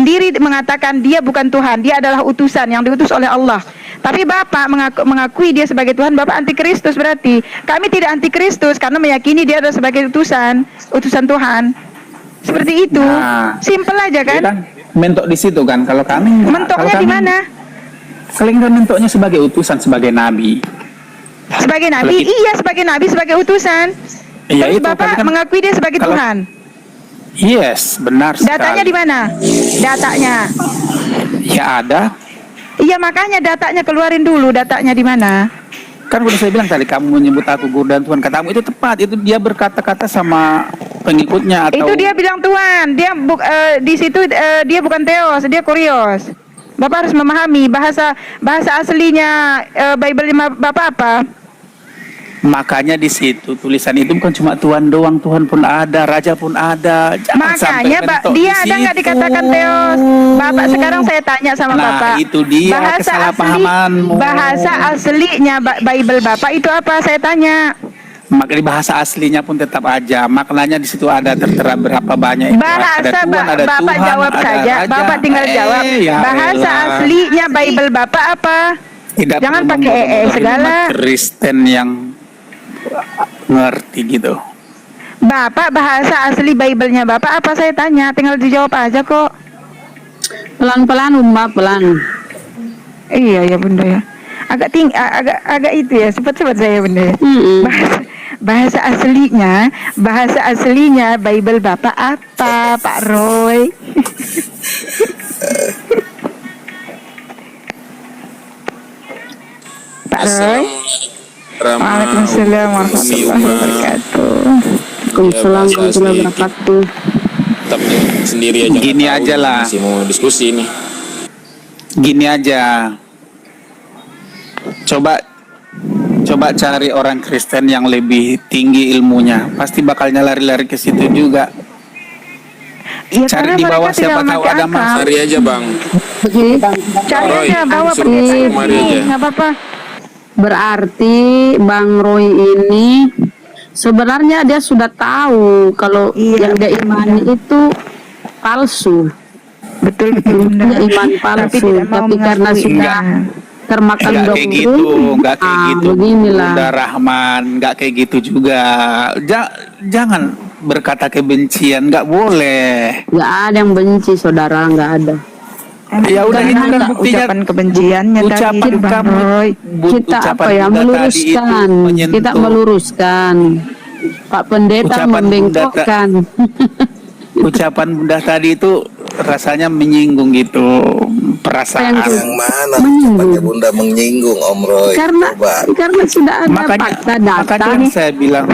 sendiri mengatakan dia bukan Tuhan, dia adalah utusan yang diutus oleh Allah. Tapi Bapak mengakui dia sebagai Tuhan, Bapak antikristus berarti. Kami tidak antikristus karena meyakini dia adalah sebagai utusan Tuhan. Seperti itu. Nah, Simple aja kan? kan mentok di situ kan. Kalau kami Mentoknya di mana? Kalian kan mentoknya sebagai utusan, sebagai nabi. Sebagai nabi? Iya, sebagai nabi, sebagai utusan. Iya, Terus itu Bapak kan, mengakui dia sebagai Tuhan. Yes, benar sekali. Datanya di mana? Datanya. Ya ada. Iya, makanya datanya keluarin dulu, datanya di mana? Kan udah saya bilang tadi, kamu menyebut aku guru dan Tuhan, katamu itu tepat. Itu dia berkata-kata sama pengikutnya atau Itu dia bilang Tuhan. Dia di situ dia bukan Theos, dia Kurios. Bapak harus memahami bahasa aslinya Bible Bapak apa? makanya di situ tulisan itu bukan cuma Tuhan doang, Tuhan pun ada, Raja pun ada. Jangan Makanya sampai mentok dia di ada nggak situ. dikatakan Theos? Bapak sekarang saya tanya sama Nah, Bapak. itu dia kesalahpahamanmu. Bahasa aslinya Bible Bapak itu apa? Saya tanya. Maka di bahasa aslinya pun tetap aja maknanya di situ ada tertera berapa banyak itu. Bahasa Ada Tuhan, ada Bapak Tuhan, jawab ada saja. Raja. Bapak tinggal jawab. Ya Bahasa elah. aslinya Bible Bapak apa? Tidak Jangan perlu pakai membodoh-bodohin segala. umat Kristen yang ngerti gitu. Bapak bahasa asli Bible-nya Bapak apa? Saya tanya. Tinggal dijawab aja kok. Pelan-pelan Mbak, pelan. Iya ya Bunda ya. Agak itu ya. Cepat-cepat saya Bunda ya. Bahasa aslinya Bible Bapak apa, Pak Roy? Pak Roy? Waalaikumsalam warahmatullahi wabarakatuh. Waalaikumsalam warahmatullahi wabarakatuh. Tetap sendiri aja. Gini nggak tahu, aja lah. Masih mau diskusi nih. Gini aja. Coba cari orang Kristen yang lebih tinggi ilmunya, pasti bakalnya lari-lari ke situ juga. Ya, Cari karena di bawah mereka tidak siapa tahu memakai ada akal. mas. Cari aja bang. Cari Roy, aja bawa suruh pendeta kemari ini, aja. nggak apa-apa. Berarti Bang Roy ini sebenarnya dia sudah tahu kalau yang dia imani itu palsu. Betul Bunda. Dia iman palsu, tidak mau tapi karena mengakui. sudah termakan Nggak kayak doktrin, gitu, nggak kayak gitu. beginilah. Bunda Rahman, nggak kayak gitu juga. Jangan berkata kebencian, nggak boleh. Nggak ada yang benci saudara, nggak ada. Ya udah itu kan buktinya. Ucapan kebenciannya Ucapan tadi Bang kamu, Roy. Kita ucapan apa ya, Bunda tadi itu meluruskan, menyentuh. kita meluruskan. Pak Pendeta Ucapan Bunda membengkokkan. Ucapan Bunda tadi itu rasanya menyinggung gitu perasaan. Yang mana Menyinggung. ucapannya Bunda menyinggung Om Roy? Karena sudah ada Makanya fakta data yang nih. saya bilang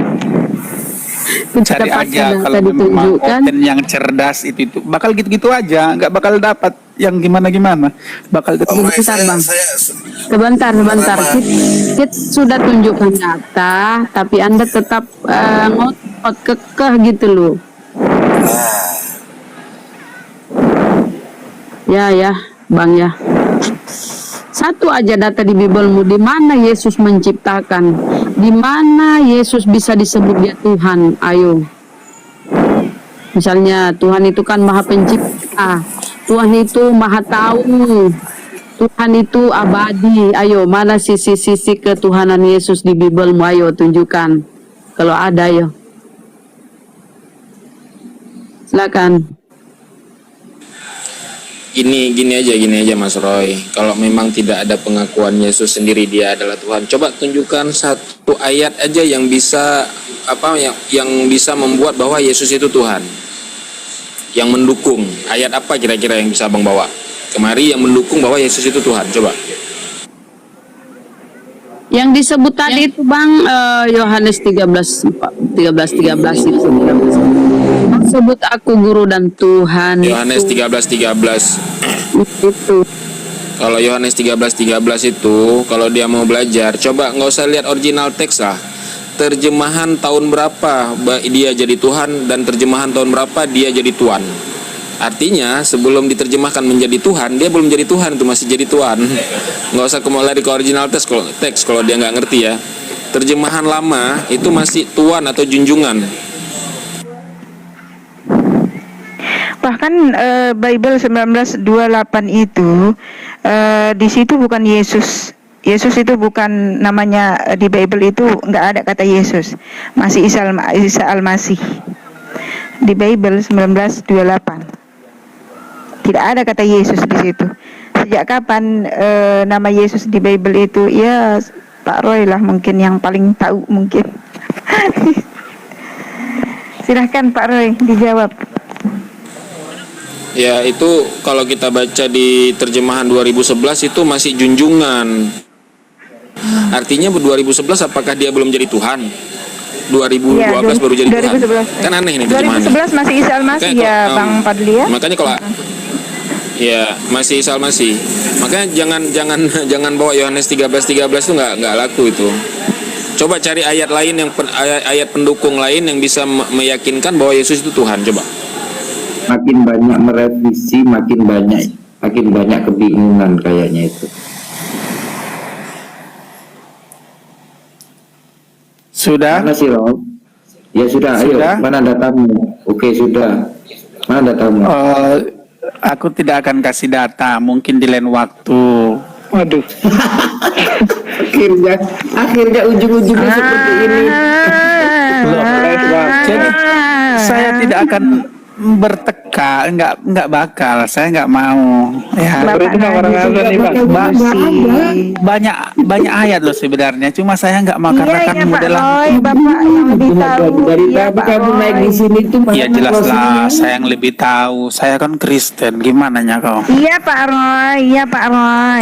cari Fakta aja data kalau memang ditunjukkan. konten yang cerdas itu bakal gitu-gitu aja, nggak bakal dapat yang gimana-gimana, bakal Om ketemu. Roy, saya Sebentar. Kita sudah tunjukkan data, tapi Anda tetap ngotot kekeh gitu loh. Ya, Bang ya. Satu aja data di Biblemu, di mana Yesus menciptakan, di mana Yesus bisa disebut dia Tuhan. Ayo. Misalnya Tuhan itu kan Maha Pencipta, Tuhan itu Maha Tahu, Tuhan itu abadi. Ayo, mana sisi-sisi ketuhanan Yesus di Biblemu? Ayo tunjukkan. Kalau ada, ayo. Silakan. Gini aja Mas Roy. Kalau memang tidak ada pengakuan Yesus sendiri dia adalah Tuhan, coba tunjukkan satu ayat aja yang bisa yang bisa membuat bahwa Yesus itu Tuhan. Yang mendukung ayat apa kira-kira yang bisa Bang bawa kemari yang mendukung bahwa Yesus itu Tuhan? Coba. Yang disebut tadi itu Bang Yohanes 13 itu. Sebut aku guru dan Tuhan. Yohanes 13:13. Itu. Kalau Yohanes 13:13 itu kalau dia mau belajar, coba nggak usah lihat original teks lah. Terjemahan tahun berapa dia jadi Tuhan dan terjemahan tahun berapa dia jadi Tuan. Artinya sebelum diterjemahkan menjadi Tuhan, dia belum jadi Tuhan, itu masih jadi Tuan. Nggak usah lari ke original teks kalau dia nggak ngerti ya. Terjemahan lama itu masih Tuan atau junjungan. bahkan Bible 1928 itu di situ bukan Yesus. Yesus itu bukan namanya di Bible itu nggak ada kata Yesus. Masih Isa Al-Masih. Di Bible 1928. Tidak ada kata Yesus di situ. Sejak kapan nama Yesus di Bible itu? Ya Pak Roy lah mungkin yang paling tahu mungkin. Silahkan Pak Roy dijawab. Ya itu kalau kita baca di terjemahan 2011 itu masih junjungan. Artinya 2011 apakah dia belum jadi Tuhan? 2012 Ya, baru jadi 2011. Tuhan. Kan aneh nih terjemahannya. 2011 masih Isa Al-Masih Makanya ya Bang Fadli ya. Makanya kalau ya masih Isa Al-Masih. Makanya jangan bawa Yohanes 13:13 itu nggak laku itu. Coba cari ayat lain yang ayat pendukung lain yang bisa meyakinkan bahwa Yesus itu Tuhan. Coba. Makin banyak merevisi, makin banyak kebingungan kayaknya itu. Sudah? Mana sih Rob? Ya sudah, ayo. Sudah? Mana datamu? Oke sudah. Mana datamu? Aku tidak akan kasih data, mungkin di lain waktu. Waduh. akhirnya ujung-ujungnya seperti ini. Loh, jadi saya tidak akan berteka, nggak bakal, saya nggak mau. Ya. Banyak ayat loh sebenarnya, cuma saya nggak mau karena kan Pak modelan. Roy, Bapak yang lebih tahu. Dari Iya, tadi Pak kamu Roy. naik di sini tuh Ya jelaslah, saya yang lebih tahu. Saya kan Kristen, gimana nya kau? Iya Pak Roy, iya Pak Roy.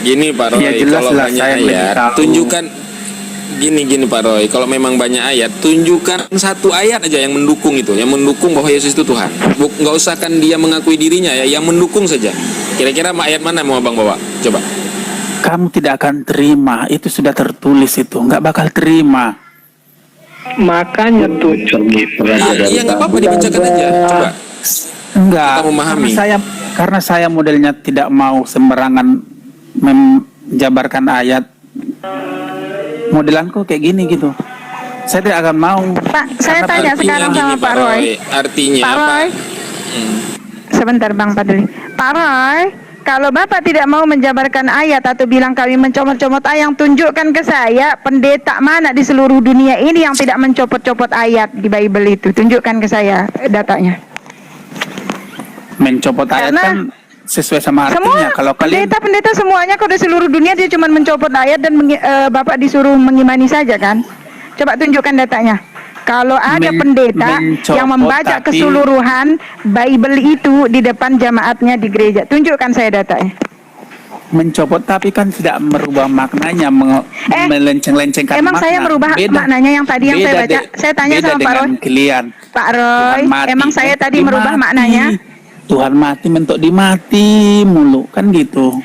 Gini Pak Roy, Ya, jelas kalau lah, banyak saya lebih ayat, tahu. tunjukkan gini Pak Roy, kalau memang banyak ayat, tunjukkan satu ayat aja yang mendukung itu, yang mendukung bahwa Yesus itu Tuhan. Nggak usah kan dia mengakui dirinya ya, yang mendukung saja. Kira-kira ayat mana mau Abang bawa? Coba. Kamu tidak akan terima, itu sudah tertulis itu, nggak bakal terima. Makanya tunjuk gitu. Iya nggak apa-apa dibacakan aja. Coba. Enggak, Kita memahami. karena saya modelnya tidak mau sembarangan menjabarkan ayat. Modelanku kayak gini gitu. Saya tidak akan mau. Pak, saya Karena tanya sekarang Artinya sama gini, Pak Roy. Artinya Pak apa? Roy, sebentar Bang Fadli. Pak Roy, kalau Bapak tidak mau menjabarkan ayat atau bilang kami mencomot-comot ayat, tunjukkan ke saya pendeta mana di seluruh dunia ini yang tidak mencopot-copot ayat di Bible itu. Tunjukkan ke saya datanya. Mencopot ayat Karena kan sesuai sama artinya. Kalau kalian pendeta semuanya kalau di seluruh dunia dia cuma mencopot ayat dan Bapak disuruh mengimani saja kan? Coba tunjukkan datanya. Kalau ada pendeta mencopot, yang membaca tapi keseluruhan Bible itu di depan jamaatnya di gereja, tunjukkan saya datanya. mencopot tapi kan tidak merubah maknanya, melenceng-lencengkan Emang makna. saya merubah maknanya yang tadi yang saya baca? Saya tanya beda sama Pak dengan Roy. kalian. Pak Roy, Tuhan mati, emang saya tadi dimati. merubah maknanya? Tuhan mati mentok dimati mulu kan gitu.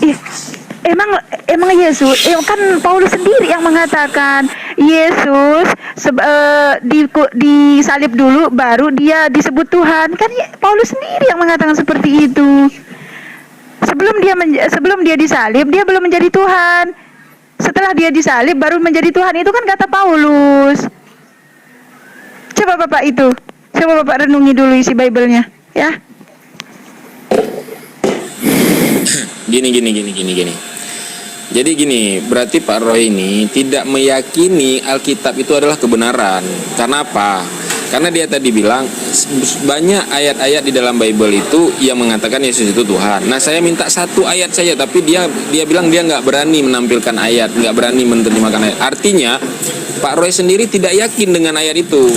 Ih, emang Yesus, kan Paulus sendiri yang mengatakan Yesus disalib dulu baru dia disebut Tuhan. Kan Paulus sendiri yang mengatakan seperti itu. Sebelum dia disalib dia belum menjadi Tuhan. Setelah dia disalib baru menjadi Tuhan, itu kan kata Paulus. Coba Bapak renungi dulu isi Bible-nya, ya. Gini. Jadi gini, berarti Pak Roy ini tidak meyakini Alkitab itu adalah kebenaran. Karena apa? Karena dia tadi bilang banyak ayat-ayat di dalam Bible itu yang mengatakan Yesus itu Tuhan. Nah saya minta satu ayat saja, tapi dia bilang dia nggak berani menampilkan ayat, nggak berani menerjemahkan ayat. Artinya Pak Roy sendiri tidak yakin dengan ayat itu.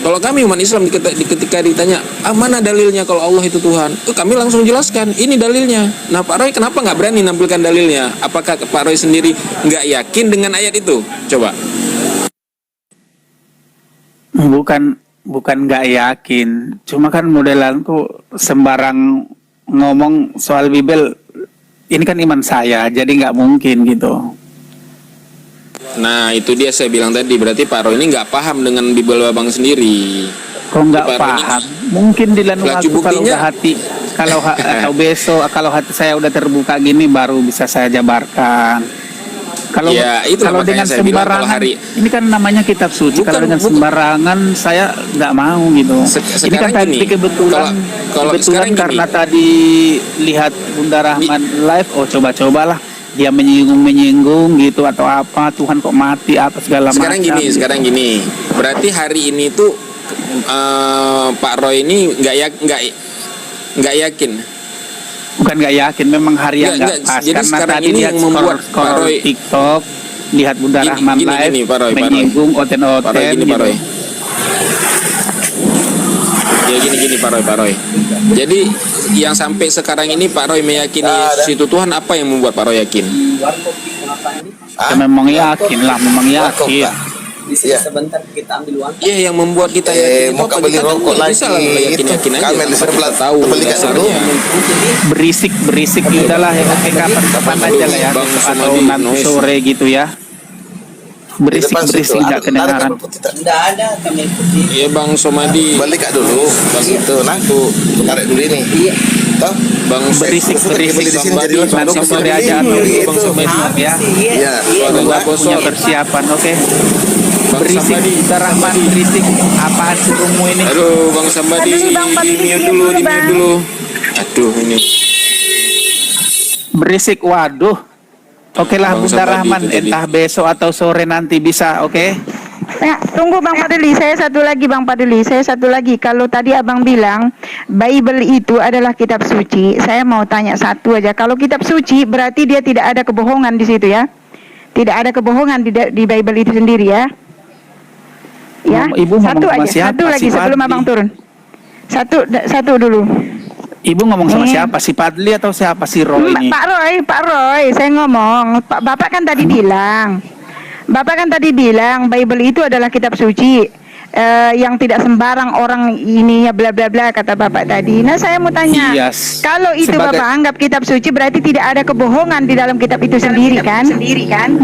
Kalau kami umat Islam ketika ditanya, mana dalilnya kalau Allah itu Tuhan? Kami langsung jelaskan, ini dalilnya. Nah Pak Roy kenapa nggak berani nampilkan dalilnya? Apakah Pak Roy sendiri nggak yakin dengan ayat itu? Coba. Bukan nggak yakin, cuma kan modelanku sembarang ngomong soal Bible. Ini kan iman saya, jadi nggak mungkin gitu. Nah itu dia saya bilang tadi, berarti Pak Roy ini nggak paham dengan Bible Babang sendiri. Kok nggak Pak Roy ini- paham? Mungkin di lain Lah, waktu kalau buktinya- udah atau besok kalau hati saya udah terbuka gini baru bisa saya jabarkan. Kalau Ya, itulah kalau makanya dengan saya bilang kalau sembarangan, hari- ini kan namanya kitab suci. Bukan, kalau dengan bukan. sembarangan saya nggak mau gitu. Ini kan Sekarang tadi gini, kebetulan, kalau sekarang gini. karena tadi lihat Bunda Rahman live, oh coba-cobalah dia menyinggung gitu atau apa, Tuhan kok mati apa segala Sekarang macam. gini, sekarang gini. Berarti hari ini tuh Pak Roy ini nggak yakin. Bukan nggak yakin, memang hari yang Nggak, nggak pas. jadi Karena sekarang tadi ini lihat yang membuat scroll Pak Roy- TikTok, lihat Bunda Gini, Rahman gini, live, gini, Pak Roy. menyinggung Pak Roy, oten-oten gini, Pak gitu. Roy. Ya gini Pak Roy. Jadi yang sampai sekarang ini Pak Roy meyakini Yesus itu Tuhan, apa yang membuat Pak Roy yakin? Ya, memang yakin lah, memang yakin. Iya. Iya, yang membuat kita yakin itu mau apa? beli Kita kan rokok nggak lagi. bisa lah yakin aja. Kamel di Tanpa sebelah. kita tahu Belikan dulu. dasarnya. Berisik ya udahlah ya, oke, kapan aja lah ya, Bang atau Sumadi, nanti noise. sore gitu ya. Berisik nggak kedengaran. Iya Bang Somadi. Balik kak dulu. Gitu nah. Tuh tarik dulu ini. Toh? Bang Berisik Beli di sini jadi langsung nanti kasih sore beli. aja atau Gitu. Bang Somadi ya. Iya. Suaranya Punya kosong. persiapan, oke. Bang Berisik, Sambadi. Bunda Rahman berisik. Apaan sih rumu ini? Aduh Bang Sambadi, Aduh, Bang, di mute Bang. dulu. Aduh ini. Berisik, waduh. Oke lah Bang Bunda Sambadi Rahman, itu tadi. entah besok atau sore nanti bisa, oke? Nah, tunggu Bang Fadli, saya satu lagi. Kalau tadi Abang bilang Bible itu adalah kitab suci, saya mau tanya satu aja. Kalau kitab suci berarti dia tidak ada kebohongan di situ ya? Tidak ada kebohongan di Bible itu sendiri ya? Ya, Ibu ngomong satu sama aja, siapa? satu lagi Si sebelum Fadli. Abang turun. Satu dulu. Ibu ngomong sama Eh. siapa? Si Padli atau siapa si Roy ini? Pak Roy, saya ngomong. Bapak kan tadi bilang, Bible itu adalah kitab suci yang tidak sembarang orang ini ya bla bla bla kata Bapak tadi. Nah saya mau tanya, Yes. kalau itu Sebagai- Bapak anggap kitab suci berarti tidak ada kebohongan di dalam kitab itu sendiri kan?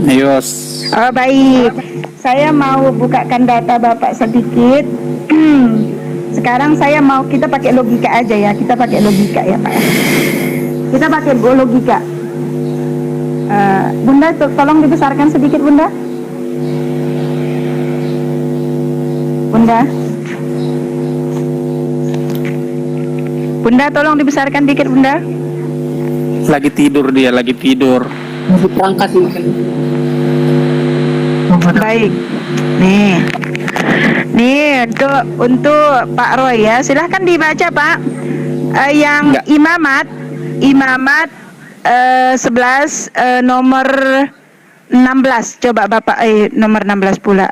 Yos. Oh baik, saya mau bukakan data Bapak sedikit. Sekarang saya mau kita pakai logika aja ya, kita pakai logika ya Pak. Kita pakai logika. Bunda, tolong dibesarkan sedikit Bunda. Bunda, tolong dibesarkan dikit Bunda. Lagi tidur dia, lagi tidur. Berangkat mungkin. Baik. Nih untuk Pak Roy ya, silahkan dibaca Pak. Yang Enggak. imamat 11 nomor 16. Coba Bapak nomor 16 pula.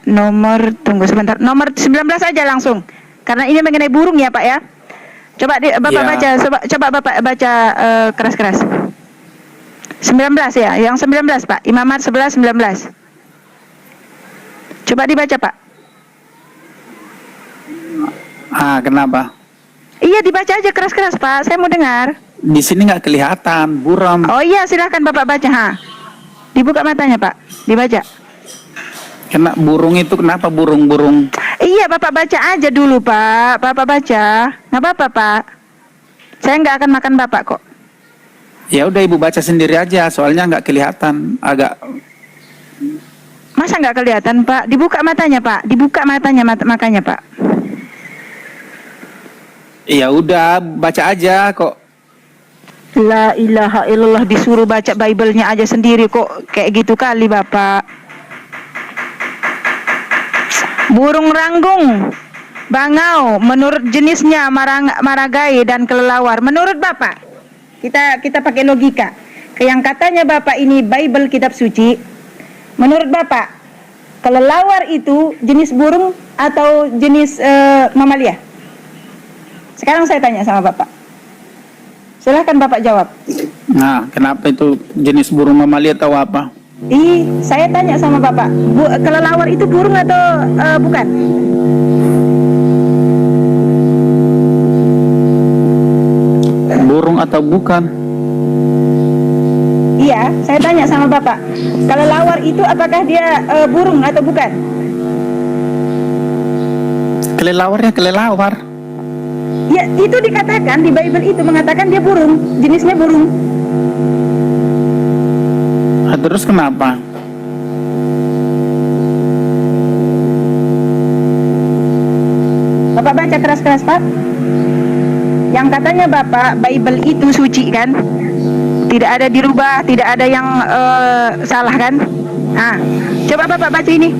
Tunggu sebentar. Nomor 19 aja langsung. Karena ini mengenai burung ya Pak ya. Coba Bapak Ya. baca, coba Bapak baca keras-keras. 19 ya, yang 19 Pak. Imamat 11 19. Coba dibaca Pak. Kenapa? Iya dibaca aja keras-keras Pak, saya mau dengar. Di sini nggak kelihatan, buram. Oh iya silahkan Bapak baca ha. Dibuka matanya Pak, dibaca. Kena burung itu kenapa burung-burung? Iya Bapak baca aja dulu Pak, Bapak baca. Nggak apa-apa Pak. Saya nggak akan makan Bapak kok. Ya udah Ibu baca sendiri aja, soalnya nggak kelihatan, agak. Masa nggak kelihatan Pak? Dibuka matanya Pak, dibuka matanya makanya Pak. Ya udah baca aja kok. La ilaha illallah, disuruh baca Bible-nya aja sendiri kok kayak gitu kali Bapak. Burung ranggung, bangau, menurut jenisnya maragai dan kelelawar. Menurut Bapak, kita pakai logika. Yang katanya Bapak ini Bible kitab suci. Menurut Bapak, kelelawar itu jenis burung atau jenis mamalia? Sekarang saya tanya sama Bapak. Silahkan Bapak jawab. Nah, kenapa itu jenis burung mamalia atau apa? Saya tanya sama Bapak, kelelawar itu burung atau bukan? Burung atau bukan? Iya, saya tanya sama Bapak, kelelawar itu apakah dia burung atau bukan? Kelelawarnya kelelawar. Ya, itu dikatakan di Bible itu mengatakan dia burung, jenisnya burung. Terus kenapa? keras Pak. Yang katanya Bapak Bible itu suci kan? Tidak ada dirubah, tidak ada yang salah kan? Nah, coba Bapak baca ini.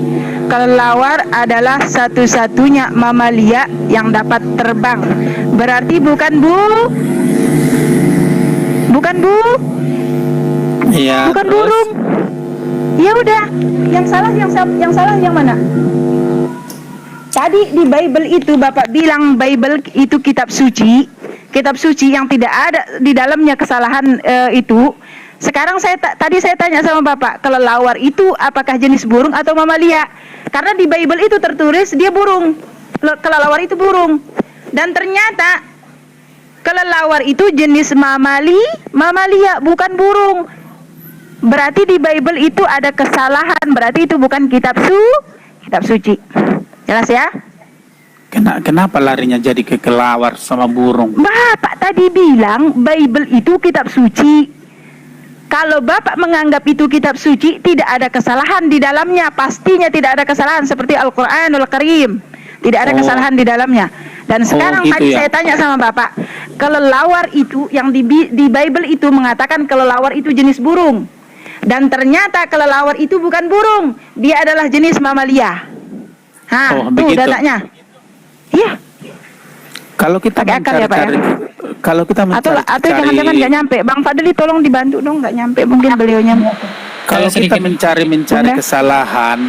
Kelelawar adalah satu-satunya mamalia yang dapat terbang. Berarti bukan Iya. bukan terus? burung. Ya udah, yang salah yang mana? Tadi di Bible itu Bapak bilang Bible itu kitab suci yang tidak ada di dalamnya kesalahan itu. Sekarang tadi saya tanya sama Bapak, kelelawar itu apakah jenis burung atau mamalia? Karena di Bible itu tertulis dia burung. Kelelawar itu burung. Dan ternyata kelelawar itu jenis mamalia, bukan burung. Berarti di Bible itu ada kesalahan, berarti itu bukan kitab suci. Jelas ya? Kenapa larinya jadi ke kelawar sama burung? Bapak tadi bilang Bible itu kitab suci. Kalau Bapak menganggap itu kitab suci, tidak ada kesalahan di dalamnya. Pastinya tidak ada kesalahan seperti Al-Quranul Karim. Tidak ada kesalahan di dalamnya. Dan sekarang gitu tadi ya. saya tanya sama Bapak, kelelawar itu yang di Bible itu mengatakan kelelawar itu jenis burung. Dan ternyata kelelawar itu bukan burung, dia adalah jenis mamalia. Tuh begitu. datanya. Iya. Kalau kita Pakai akal ya, Pak, ya? Kalau kita Atau mencari, jangan-jangan nggak nyampe. Bang Fadli tolong dibantu dong, nggak nyampe mungkin beliaunya. kalau kita mencari Bunda? kesalahan,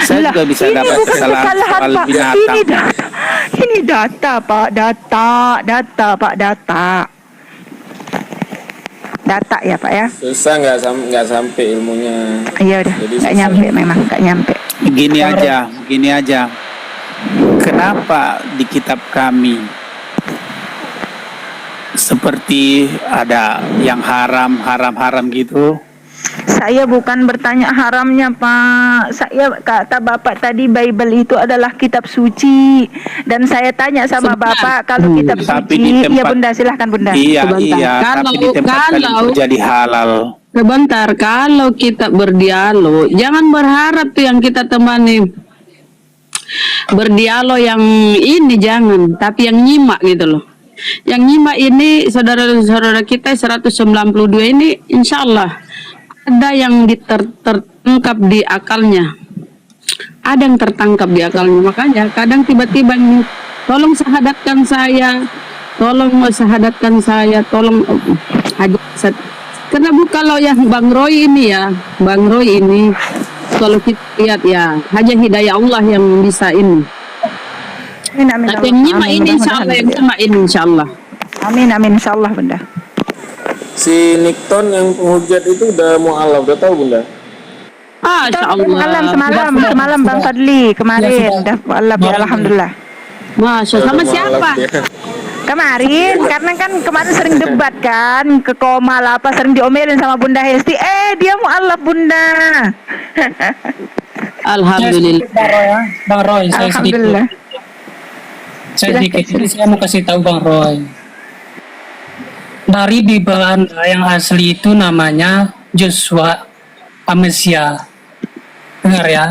saya Lah, juga bisa ini dapat bukan kesalahan kesalahan, soal Pak. binatang. Ini data Pak, data ya Pak ya. Susah nggak sampai ilmunya. Iya udah, Jadi nggak susah. nyampe memang, nggak nyampe. Gini aja. Kenapa di kitab kami seperti ada yang haram gitu? Saya bukan bertanya haramnya Pak. Saya kata Bapak tadi Bible itu adalah kitab suci. Dan saya tanya sama Sebentar. Bapak kalau kitab Tapi suci. di tempat- Iya Bunda, silahkan Bunda. Iya, Sebentar. tapi di tempat kalian Kalau- itu jadi halal. Sebentar, kalau kita berdialog, jangan berharap tuh yang kita temani berdialog yang ini jangan, tapi yang nyimak gitu loh. Yang nyimak ini saudara-saudara kita 192 ini insya Allah ada yang tertangkap di akalnya. Ada yang tertangkap di akalnya. Makanya kadang tiba-tiba ini, tolong sahadatkan saya, tolong aja. Karena kalau yang Bang Roy ini kalau kita lihat ya hanya hidayah Allah yang bisa ini. Amin. Tapi yang nyimak ini insya Allah, yang nyimak ini insya Allah. Amin insya Allah Bunda. Si Nikton yang penghujat itu udah mu'alaf, udah tahu Bunda? Insya Allah. Semalam Bang Fadli kemarin udah Allah alhamdulillah. Masya Allah. Sama Udah siapa? mu'alaf dia. Kemarin karena kan kemarin sering debat kan ke koma lah apa sering diomelin sama Bunda Hesti. Dia mualaf Bunda. Alhamdulillah. Bang Roy, saya Alhamdulillah. sedikit ini saya mau kasih tahu Bang Roy. Dari Bible Anda yang asli itu namanya Joshua Amesia. Dengar ya.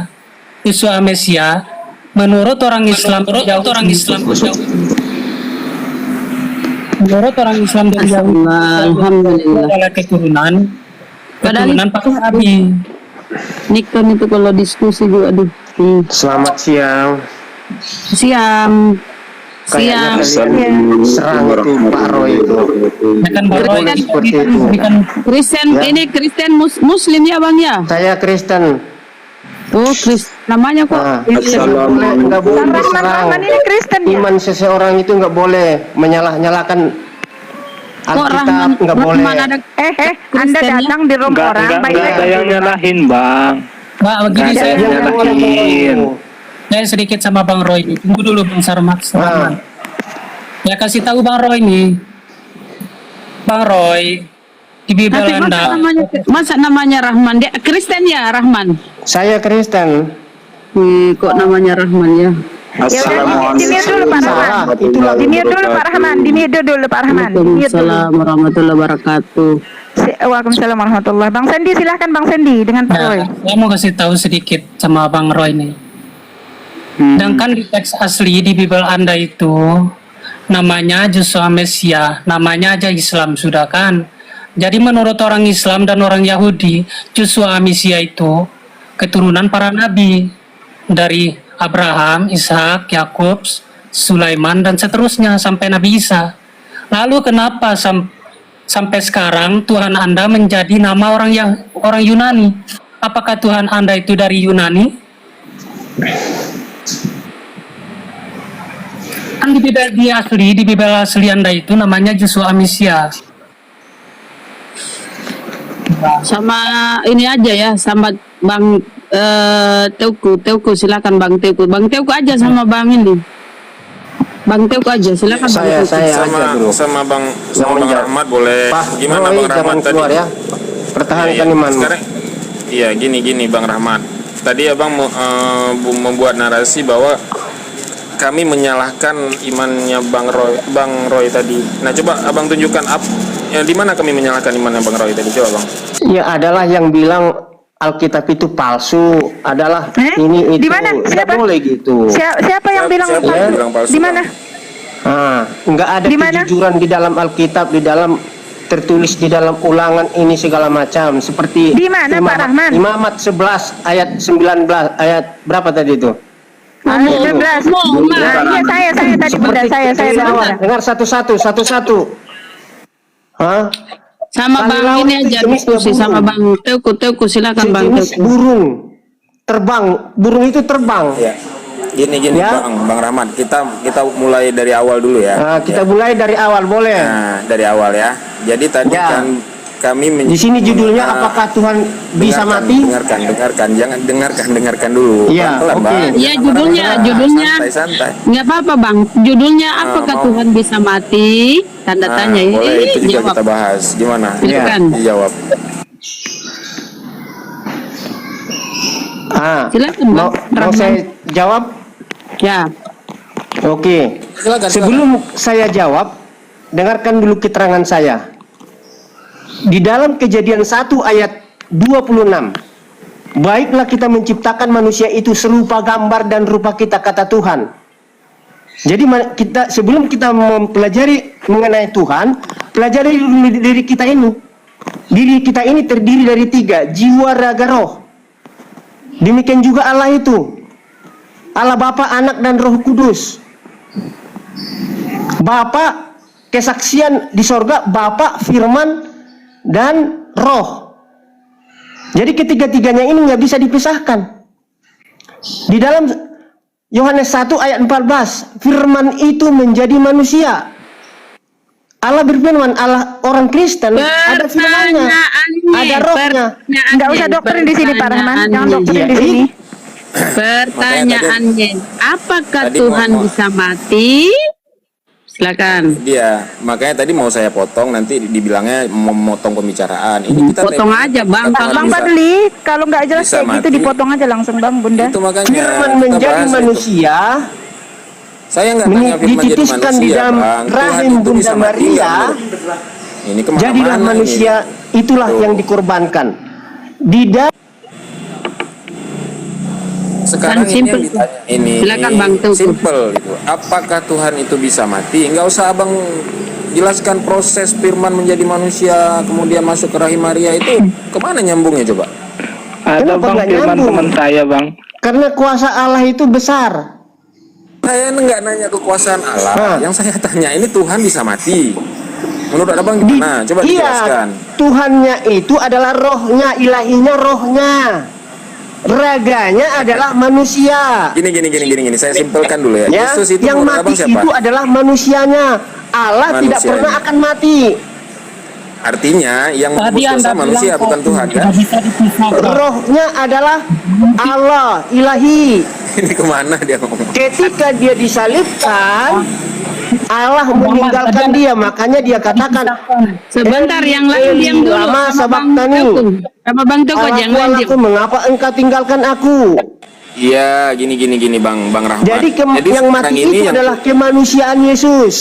Joshua Amesia menurut orang Islam dari Alhamdulillah. adalah keturunan Padahal Pak Nabi. Nikon itu kalau diskusi juga aduh. Selamat siang. Siang. Kayaknya Siang. kalian serang itu Pak Roy itu. Kan Bang Roy Kan seperti itu. Kristen Ya. ini Kristen Muslim ya Bang ya? Saya Kristen. Oh, namanya kok Nggak boleh diserang. Rahman ini Kristen ya? Iman seseorang itu nggak boleh menyalah-nyalakan kok Alkitab, nggak boleh. ada Anda Kristennya? datang di rumah orang Nggak ada yang nyalahin Bang. Pak, begini Nggak saya ada yang nyalahin. saya sedikit sama Bang Roy. Tunggu dulu Bang Sarmak. Ya kasih tahu Bang Roy nih. Bang Roy di Bible Tapi Anda. masa namanya Rahman? Dia Kristen ya Rahman? Saya Kristen. Kok namanya Rahman ya? Ya udah, dimute dulu Pak Rahman. Dimute dulu Pak Rahman. Dimute dulu Pak Rahman. Dimute dulu. Waalaikumsalam warahmatullahi wabarakatuh. Waalaikumsalam warahmatullahi. Bang Sendi silahkan Bang Sendi dengan Pak Roy. Saya mau kasih tahu sedikit sama Bang Roy nih. Sedangkan di teks asli di Bible Anda itu namanya Yeshua Mesia, namanya aja Islam sudah kan. Jadi menurut orang Islam dan orang Yahudi, Yeshua Mesia itu keturunan para nabi dari Abraham, Ishak, Yakub, Sulaiman dan seterusnya sampai Nabi Isa. Lalu kenapa sampai sekarang Tuhan Anda menjadi nama orang Yunani? Apakah Tuhan Anda itu dari Yunani? Kan di Bible asli Anda itu namanya Yeshua Mesia. Sama ini aja ya, sama Bang Teuku silakan Bang Teuku aja sama Bang ini. Bang Teuku aja silakan. Saya aja dulu. sama Bang Rahmat boleh. Pak, Gimana Roy, Bang Rahmat jangan tadi? keluar ya. Pertahankan Iya, imanmu. sekarang iya gini Bang Rahmat. Tadi Abang membuat narasi bahwa kami menyalahkan imannya Bang Roy tadi. Nah, coba Abang tunjukkan di mana kami menyalahkan imannya Bang Roy tadi, coba Bang. Ya adalah yang bilang Alkitab itu palsu, adalah ini itu. Di mana? Nggak Siapa? boleh gitu. Siapa yang bilang Siapa palsu? yang bilang palsu, Di mana? Nggak ada Di mana? kejujuran di dalam Alkitab, di dalam tertulis di dalam Ulangan ini segala macam. Seperti Di mana, Pak Rahman? Imamat 11 ayat 19 ayat berapa tadi itu? Ayat 19. Iya, saya tadi Bunda, saya Bunda. Dengar satu-satu. Hah? Sama Kali Bang laut ini itu aja jenisnya diskusi sama Bang Teuku silakan Bang Sejenis Teuku. burung itu terbang. Ya. Gini Ya. Bang Rahmat, kita mulai dari awal dulu ya. Kita mulai dari awal, boleh? Nah, dari awal ya. Jadi tadi Ya. kan kami Di sini judulnya apakah Tuhan bisa mati? Dengarkan, jangan dengarkan dulu. Iya, Pelan-pelan, oke. Bang. Iya, Jangan judulnya. santai. Nggak apa-apa Bang. Judulnya apakah mau. Tuhan bisa mati? Tanda tanya ini. Boleh itu juga Jawab. kita bahas. Gimana? Silakan. Dijawab. Silakan, Bang. Mau saya jawab? Ya. Oke. Silakan. Sebelum saya jawab, dengarkan dulu keterangan saya. Di dalam Kejadian 1 ayat 26. Baiklah kita menciptakan manusia itu serupa gambar dan rupa kita, kata Tuhan. Jadi sebelum kita mempelajari mengenai Tuhan, pelajari diri kita ini. Diri kita ini terdiri dari 3, jiwa, raga, roh. Demikian juga Allah itu. Allah Bapa, Anak, dan Roh Kudus. Bapa, kesaksian di sorga, Bapa, firman, dan roh. Jadi ketiga-tiganya ini nggak bisa dipisahkan. Di dalam Yohanes 1 ayat 14, firman itu menjadi manusia. Allah berfirman, Allah orang Kristen ada firmannya, ada rohnya. Nggak usah doktrin di sini Pak Rahman, jangan doktrin di sini. Pertanyaannya, apakah Tadi Tuhan mau- bisa mati? Silakan. Dia, makanya tadi mau saya potong, nanti dibilangnya memotong pembicaraan. Ini kita Potong aja, Bang. Tuhan Bang bisa- Fadli, kalau nggak jelas bisa kayak gitu mati. dipotong aja langsung Bang Bunda. Itu makanya Firman kita menjadi bahas itu. manusia, Saya nggak tanya firman jadi dititiskan di manusia, dalam Bang. Tuhan rahim itu Bunda bisa mati Maria. nggak, Bro? Ini kemana-mana Jadilah ini. manusia, itulah Tuh. yang dikorbankan. Di dalam Sekarang Kan ini simple. yang ditanya ini Silakan, Bang Teuku. simple itu. Apakah Tuhan itu bisa mati? Nggak usah Abang jelaskan proses firman menjadi manusia kemudian masuk ke rahim Maria itu kemana nyambungnya coba? Ada Kenapa Bang nggak firman nyambung? teman saya Bang. karena kuasa Allah itu besar. Saya nggak nanya kekuasaan Allah. Hah. Yang saya tanya ini Tuhan bisa mati. Menurut Abang Di- gimana? Coba iya, dijelaskan. Tuhannya itu adalah rohnya, ilahinya rohnya. Raganya adalah manusia. Gini. Saya simpelkan dulu ya. Ya, Yesus itu yang menurut mati Abang siapa? itu adalah manusianya. Allah tidak Manusianya. pernah akan mati. Artinya yang Tadi menebus dosa Anda manusia bilang bukan Tuhan kan? tidak bisa dipisahkan. Rohnya adalah Allah, ilahi. Ini kemana dia ngomong? Ketika dia disalibkan, Allah meninggalkan dia, makanya dia katakan, Sebentar, yang lain diam dulu. Lama Sama Bang sabaktani. Teuku. Sama Bang Teuku aja, yang lain diam. Allahku, mengapa engkau tinggalkan aku? Iya, gini Bang Rahmat. Jadi yang sekarang mati ini itu yang- adalah kemanusiaan Yesus.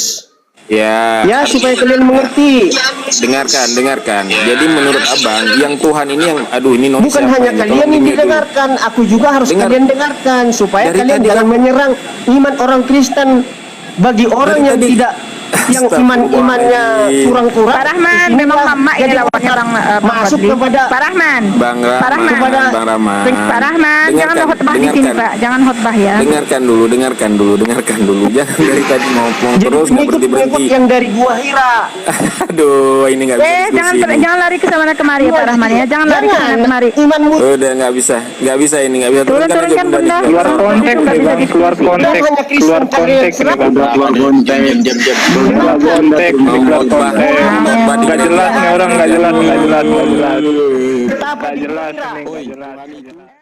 Ya, Ya, supaya kalian mengerti. dengarkan. Jadi menurut abang, yang Tuhan ini yang, aduh ini Bukan siapa hanya ini? kalian Tolong yang di-mute dulu. didengarkan, aku juga harus Dengar. kalian dengarkan supaya Dari kalian tadi jangan kan- menyerang iman orang Kristen. Bagi orang Dari yang tadi- tidak, yang imannya Astagfirullahaladzim. kurang-kurang, Pak Rahman, disinilah memang mama jadi ini lawaknya Bang masuk Fadli. kepada Pak Rahman. Bang Rahman, Kepada- Bang Rahman. Pak Rahman, jangan Dengarkan, khotbah di sini, dengarkan. Pak. Jangan khotbah ya. Dengarkan dulu. Jangan dari tadi ngomong jadi terus nggak pengikut berhenti. yang dari Gua Hira. Aduh, ini nggak bisa Jangan diskusi ini. jangan lari ke sana kemari ya Pak Rahman ya. Jangan lari ke sana kemari. Imanmu Udah nggak bisa ini nggak bisa. Turun Turunkan aja kan Bunda Bunda. nih. Keluar konteks nih bang, keluar konteks, hanya Kristen keluar konteks nih bang. Keluar konteks. Keluar konteks, nih, keluar konteks. Nggak jelas nih orang, nggak jelas. betapa Nggak di jelas Gua Hira. nih, nggak jelas.